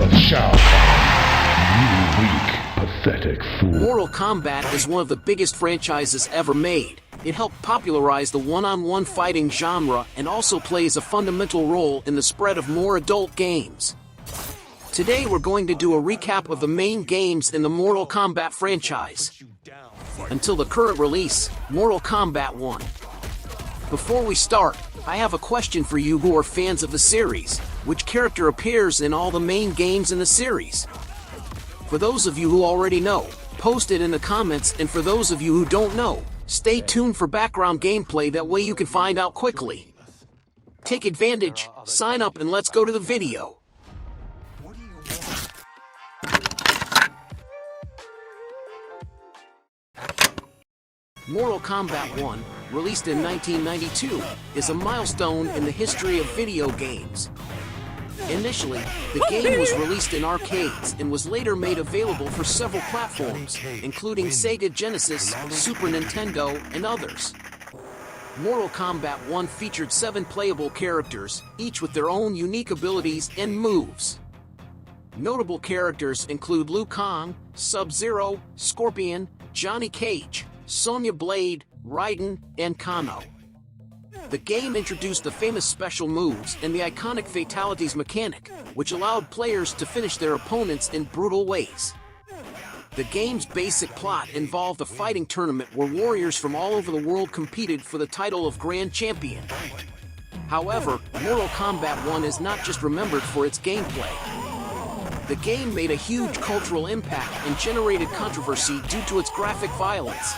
of Shao Kahn. You weak, pathetic fool. Mortal Kombat is one of the biggest franchises ever made. It helped popularize the one-on-one fighting genre and also plays a fundamental role in the spread of more adult games. Today we're going to do a recap of the main games in the Mortal Kombat franchise. Until the current release, Mortal Kombat 1. Before we start, I have a question for you who are fans of the series. Which character appears in all the main games in the series? For those of you who already know, post it in the comments, and for those of you who don't know, stay tuned for background gameplay, that way you can find out quickly. Take advantage, sign up, and let's go to the video. Mortal Kombat 1, released in 1992, is a milestone in the history of video games. Initially, the game was released in arcades and was later made available for several platforms, including Sega Genesis, Super Nintendo, and others. Mortal Kombat 1 featured 7 playable characters, each with their own unique abilities and moves. Notable characters include Liu Kang, Sub-Zero, Scorpion, Johnny Cage, Sonya Blade, Raiden, and Kano. The game introduced the famous special moves and the iconic fatalities mechanic, which allowed players to finish their opponents in brutal ways. The game's basic plot involved a fighting tournament where warriors from all over the world competed for the title of Grand Champion. However, Mortal Kombat 1 is not just remembered for its gameplay. The game made a huge cultural impact and generated controversy due to its graphic violence.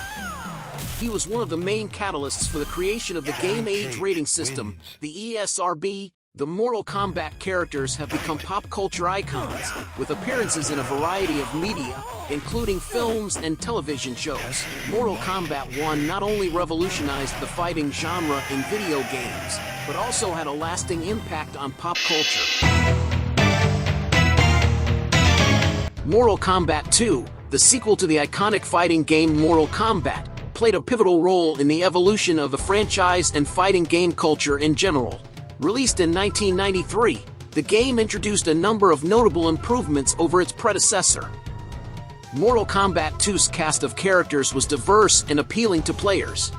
He was one of the main catalysts for the creation of the Game Age Rating System, the ESRB. The Mortal Kombat characters have become pop culture icons, with appearances in a variety of media, including films and television shows. Mortal Kombat 1 not only revolutionized the fighting genre in video games, but also had a lasting impact on pop culture. Mortal Kombat 2, the sequel to the iconic fighting game Mortal Kombat, played a pivotal role in the evolution of the franchise and fighting game culture in general. Released in 1993, the game introduced a number of notable improvements over its predecessor. Mortal Kombat 2's cast of characters was diverse and appealing to players.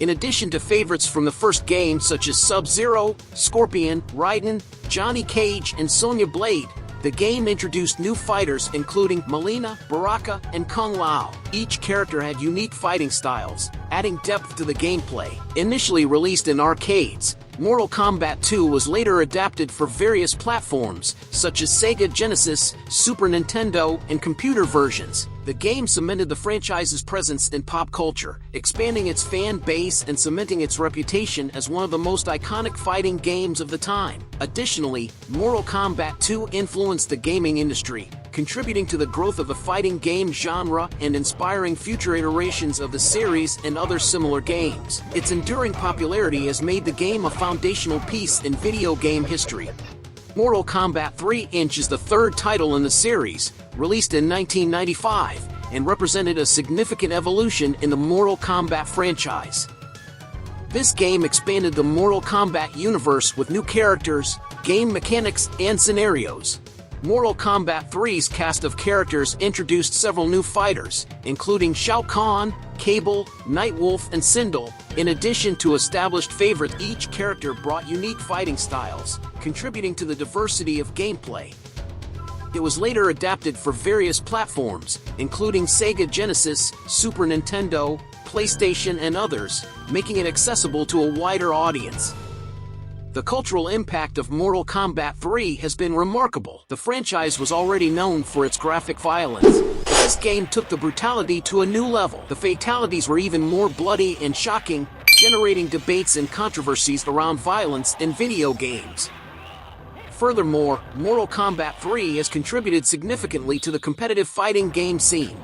In addition to favorites from the first game such as Sub-Zero, Scorpion, Raiden, Johnny Cage, and Sonya Blade, the game introduced new fighters including Mileena, Baraka, and Kung Lao. Each character had unique fighting styles, adding depth to the gameplay. Initially released in arcades, Mortal Kombat 2 was later adapted for various platforms, such as Sega Genesis, Super Nintendo, and computer versions. The game cemented the franchise's presence in pop culture, expanding its fan base and cementing its reputation as one of the most iconic fighting games of the time. Additionally, Mortal Kombat 2 influenced the gaming industry, contributing to the growth of the fighting game genre and inspiring future iterations of the series and other similar games. Its enduring popularity has made the game a foundational piece in video game history. Mortal Kombat 3 is the third title in the series, released in 1995, and represented a significant evolution in the Mortal Kombat franchise. This game expanded the Mortal Kombat universe with new characters, game mechanics, and scenarios. Mortal Kombat 3's cast of characters introduced several new fighters, including Shao Kahn, Cable, Nightwolf, and Sindel. In addition to established favorites, each character brought unique fighting styles, contributing to the diversity of gameplay. It was later adapted for various platforms, including Sega Genesis, Super Nintendo, PlayStation, and others, making it accessible to a wider audience. The cultural impact of Mortal Kombat 3 has been remarkable. The franchise was already known for its graphic violence. This game took the brutality to a new level. The fatalities were even more bloody and shocking, generating debates and controversies around violence in video games. Furthermore, Mortal Kombat 3 has contributed significantly to the competitive fighting game scene.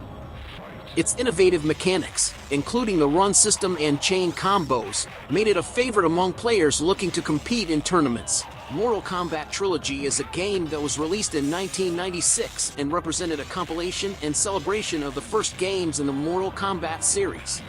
Its innovative mechanics, including the run system and chain combos, made it a favorite among players looking to compete in tournaments. Mortal Kombat Trilogy is a game that was released in 1996 and represented a compilation and celebration of the first games in the Mortal Kombat series.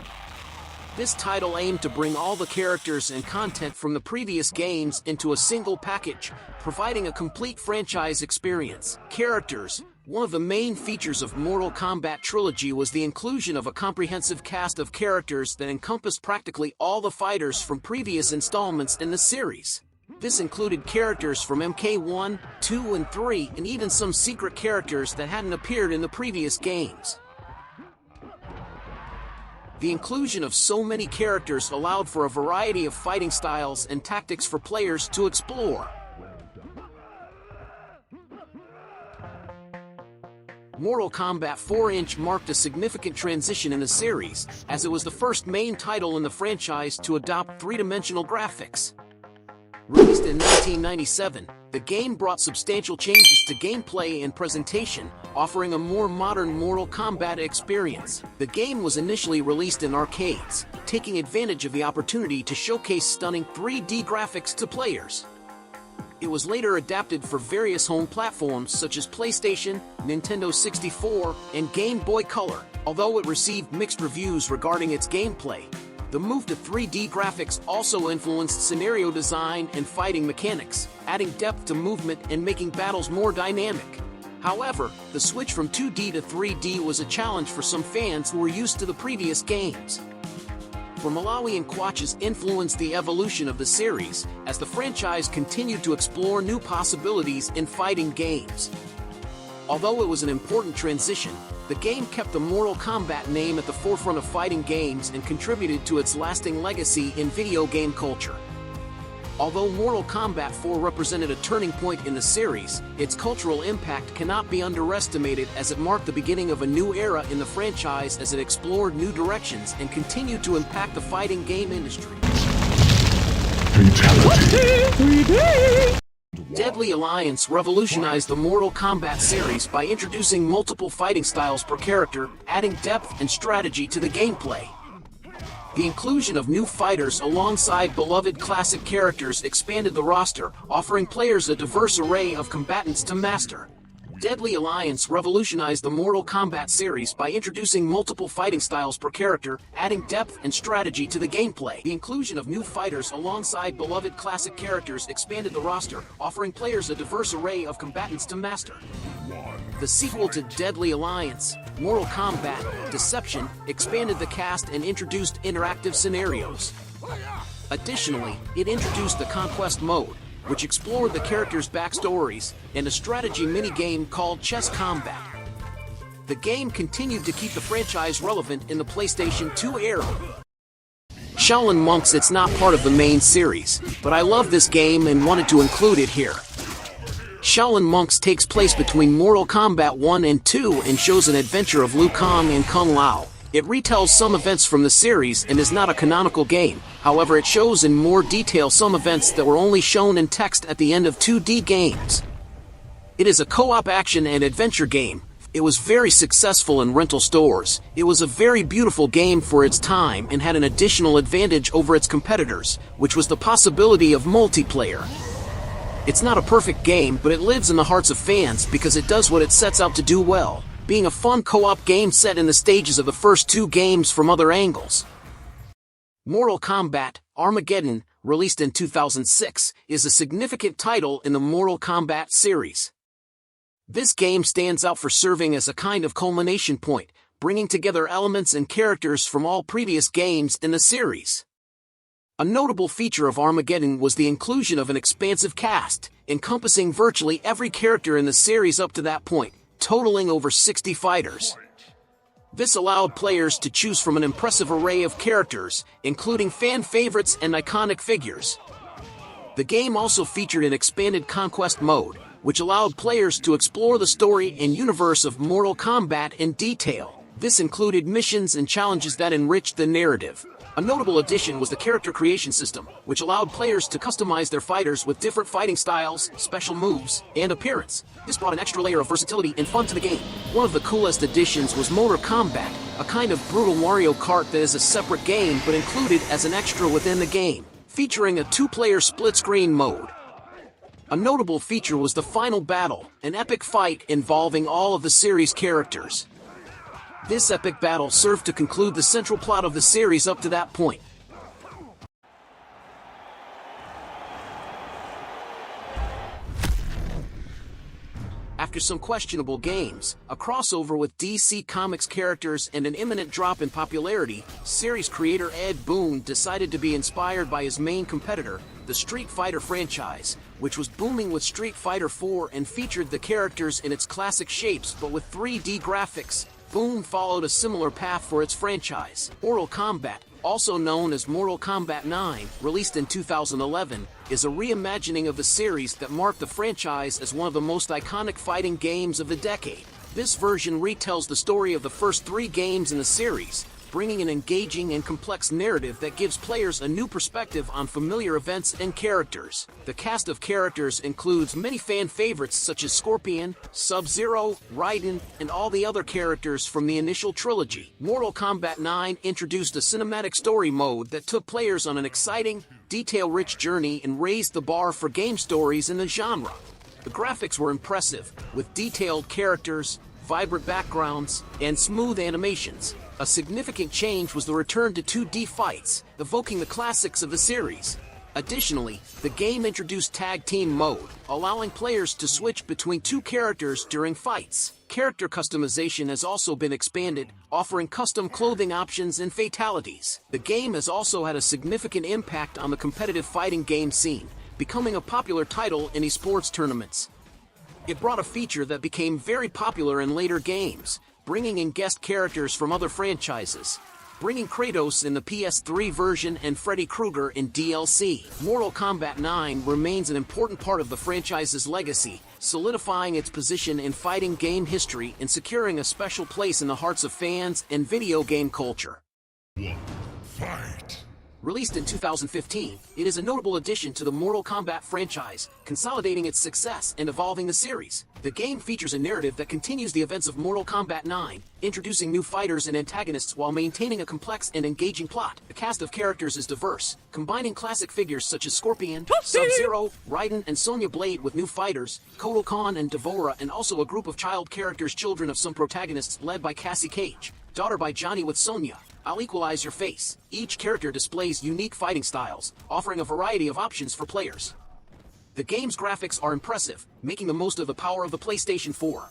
This title aimed to bring all the characters and content from the previous games into a single package, providing a complete franchise experience. Characters. One of the main features of Mortal Kombat Trilogy was the inclusion of a comprehensive cast of characters that encompassed practically all the fighters from previous installments in the series. This included characters from MK1, 2, and 3, and even some secret characters that hadn't appeared in the previous games. The inclusion of so many characters allowed for a variety of fighting styles and tactics for players to explore. Mortal Kombat 4 marked a significant transition in the series, as it was the first main title in the franchise to adopt three-dimensional graphics. Released in 1997, the game brought substantial changes to gameplay and presentation, offering a more modern Mortal Kombat experience. The game was initially released in arcades, taking advantage of the opportunity to showcase stunning 3D graphics to players. It was later adapted for various home platforms such as PlayStation, Nintendo 64, and Game Boy Color. Although it received mixed reviews regarding its gameplay, the move to 3D graphics also influenced scenario design and fighting mechanics, adding depth to movement and making battles more dynamic. However, the switch from 2D to 3D was a challenge for some fans who were used to the previous games. For Malawi and Quatches influenced the evolution of the series, as the franchise continued to explore new possibilities in fighting games. Although it was an important transition, the game kept the Mortal Kombat name at the forefront of fighting games and contributed to its lasting legacy in video game culture. Although Mortal Kombat 4 represented a turning point in the series, its cultural impact cannot be underestimated, as it marked the beginning of a new era in the franchise as it explored new directions and continued to impact the fighting game industry. Fatality. Deadly Alliance revolutionized the Mortal Kombat series by introducing multiple fighting styles per character, adding depth and strategy to the gameplay. The inclusion of new fighters alongside beloved classic characters expanded the roster, offering players a diverse array of combatants to master. Deadly Alliance revolutionized the Mortal Kombat series by introducing multiple fighting styles per character, adding depth and strategy to the gameplay. The inclusion of new fighters alongside beloved classic characters expanded the roster, offering players a diverse array of combatants to master. The sequel to Deadly Alliance, Mortal Kombat Deception, expanded the cast and introduced interactive scenarios. Additionally, it introduced the Conquest mode, which explored the characters' backstories, and a strategy minigame called Chess Combat. The game continued to keep the franchise relevant in the PlayStation 2 era. Shaolin Monks. It's not part of the main series, but I love this game and wanted to include it here. Shaolin Monks takes place between Mortal Kombat 1 and 2 and shows an adventure of Liu Kang and Kung Lao. It retells some events from the series and is not a canonical game. However, it shows in more detail some events that were only shown in text at the end of 2D games. It is a co-op action and adventure game. It was very successful in rental stores. It was a very beautiful game for its time and had an additional advantage over its competitors, which was the possibility of multiplayer. It's not a perfect game, but it lives in the hearts of fans because it does what it sets out to do well, being a fun co-op game set in the stages of the first two games from other angles. Mortal Kombat Armageddon, released in 2006, is a significant title in the Mortal Kombat series. This game stands out for serving as a kind of culmination point, bringing together elements and characters from all previous games in the series. A notable feature of Armageddon was the inclusion of an expansive cast, encompassing virtually every character in the series up to that point, totaling over 60 fighters. This allowed players to choose from an impressive array of characters, including fan favorites and iconic figures. The game also featured an expanded Conquest mode, which allowed players to explore the story and universe of Mortal Kombat in detail. This included missions and challenges that enriched the narrative. A notable addition was the character creation system, which allowed players to customize their fighters with different fighting styles, special moves, and appearance. This brought an extra layer of versatility and fun to the game. One of the coolest additions was Motor Combat, a kind of brutal Mario Kart that is a separate game but included as an extra within the game, featuring a two-player split-screen mode. A notable feature was the final battle, an epic fight involving all of the series' characters. This epic battle served to conclude the central plot of the series up to that point. After some questionable games, a crossover with DC Comics characters, and an imminent drop in popularity, series creator Ed Boon decided to be inspired by his main competitor, the Street Fighter franchise, which was booming with Street Fighter IV and featured the characters in its classic shapes but with 3D graphics. Boon followed a similar path for its franchise. Mortal Kombat, also known as Mortal Kombat 9, released in 2011, is a reimagining of the series that marked the franchise as one of the most iconic fighting games of the decade. This version retells the story of the first 3 games in the series, bringing an engaging and complex narrative that gives players a new perspective on familiar events and characters. The cast of characters includes many fan favorites such as Scorpion, Sub-Zero, Raiden, and all the other characters from the initial trilogy. Mortal Kombat 9 introduced a cinematic story mode that took players on an exciting, detail-rich journey and raised the bar for game stories in the genre. The graphics were impressive, with detailed characters, vibrant backgrounds, and smooth animations. A significant change was the return to 2D fights, evoking the classics of the series. Additionally, the game introduced tag team mode, allowing players to switch between 2 characters during fights. Character customization has also been expanded, offering custom clothing options and fatalities. The game has also had a significant impact on the competitive fighting game scene, becoming a popular title in esports tournaments. It brought a feature that became very popular in later games, bringing in guest characters from other franchises, bringing Kratos in the PS3 version and Freddy Krueger in DLC. Mortal Kombat 9 remains an important part of the franchise's legacy, solidifying its position in fighting game history and securing a special place in the hearts of fans and video game culture. Fight! Released in 2015, it is a notable addition to the Mortal Kombat franchise, consolidating its success and evolving the series. The game features a narrative that continues the events of Mortal Kombat 9, introducing new fighters and antagonists while maintaining a complex and engaging plot. The cast of characters is diverse, combining classic figures such as Scorpion, Sub-Zero, Raiden, and Sonya Blade with new fighters, Kotal Kahn and Devora, and also a group of child characters, children of some protagonists led by Cassie Cage, daughter by Johnny with Sonya. I'll equalize your face. Each character displays unique fighting styles, offering a variety of options for players. The game's graphics are impressive, making the most of the power of the PlayStation 4.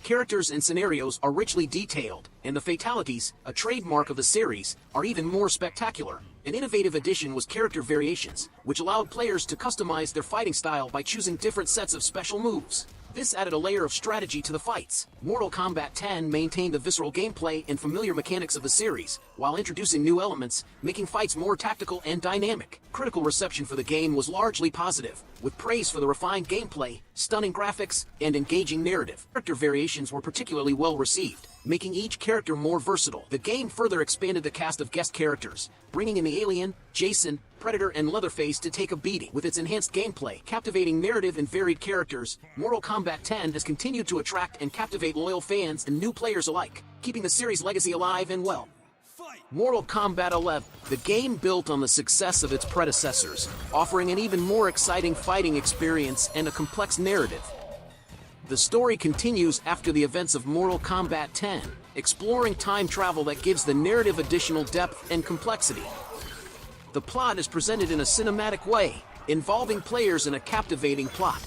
Characters and scenarios are richly detailed, and the fatalities, a trademark of the series, are even more spectacular. An innovative addition was character variations, which allowed players to customize their fighting style by choosing different sets of special moves. This added a layer of strategy to the fights. Mortal Kombat 10 maintained the visceral gameplay and familiar mechanics of the series, while introducing new elements, making fights more tactical and dynamic. Critical reception for the game was largely positive, with praise for the refined gameplay, stunning graphics, and engaging narrative. Character variations were particularly well received, making each character more versatile. The game further expanded the cast of guest characters, bringing in the Alien, Jason, Predator, and Leatherface to take a beating. With its enhanced gameplay, captivating narrative, and varied characters, Mortal Kombat 10 has continued to attract and captivate loyal fans and new players alike, keeping the series' legacy alive and well. Mortal Kombat 11, the game built on the success of its predecessors, offering an even more exciting fighting experience and a complex narrative. The story continues after the events of Mortal Kombat 10, exploring time travel that gives the narrative additional depth and complexity. The plot is presented in a cinematic way, involving players in a captivating plot.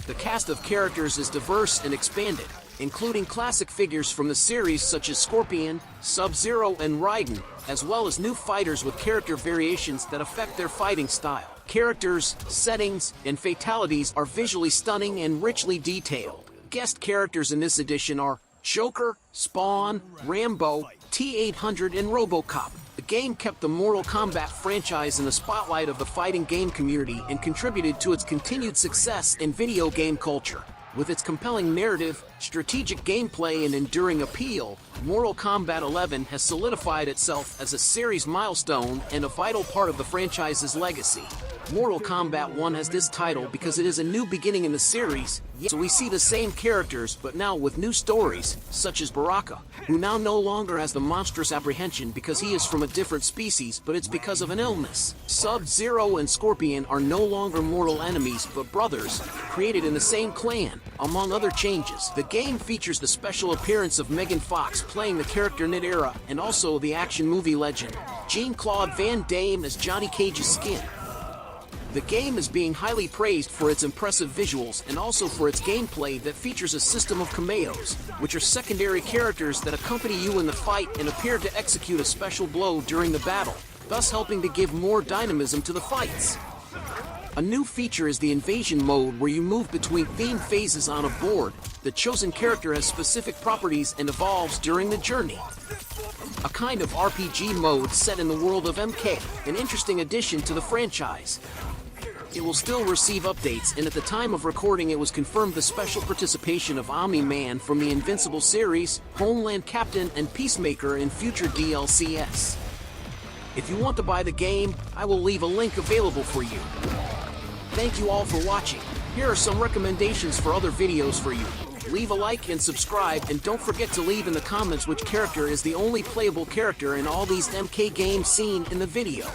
The cast of characters is diverse and expanded, including classic figures from the series such as Scorpion, Sub-Zero, and Raiden, as well as new fighters with character variations that affect their fighting style. Characters, settings, and fatalities are visually stunning and richly detailed. Guest characters in this edition are Joker, Spawn, Rambo, T-800, and RoboCop. The game kept the Mortal Kombat franchise in the spotlight of the fighting game community and contributed to its continued success in video game culture. With its compelling narrative, strategic gameplay, and enduring appeal, Mortal Kombat 11 has solidified itself as a series milestone and a vital part of the franchise's legacy. Mortal Kombat 1 has this title because it is a new beginning in the series, so we see the same characters but now with new stories, such as Baraka, who now no longer has the monstrous apprehension because he is from a different species, but it's because of an illness. Sub-Zero and Scorpion are no longer mortal enemies but brothers, created in the same clan, among other changes. The game features the special appearance of Megan Fox playing the character Nidera, and also the action movie legend Jean-Claude Van Damme as Johnny Cage's skin. The game is being highly praised for its impressive visuals and also for its gameplay that features a system of cameos, which are secondary characters that accompany you in the fight and appear to execute a special blow during the battle, thus helping to give more dynamism to the fights. A new feature is the invasion mode, where you move between themed phases on a board. The chosen character has specific properties and evolves during the journey. A kind of RPG mode set in the world of MK, an interesting addition to the franchise. It will still receive updates, and at the time of recording it was confirmed the special participation of Omni-Man from the Invincible series, Homeland Captain, and Peacemaker in future DLCs. If you want to buy the game, I will leave a link available for you. Thank you all for watching. Here are some recommendations for other videos for you. Leave a like and subscribe, and don't forget to leave in the comments which character is the only playable character in all these MK games seen in the video.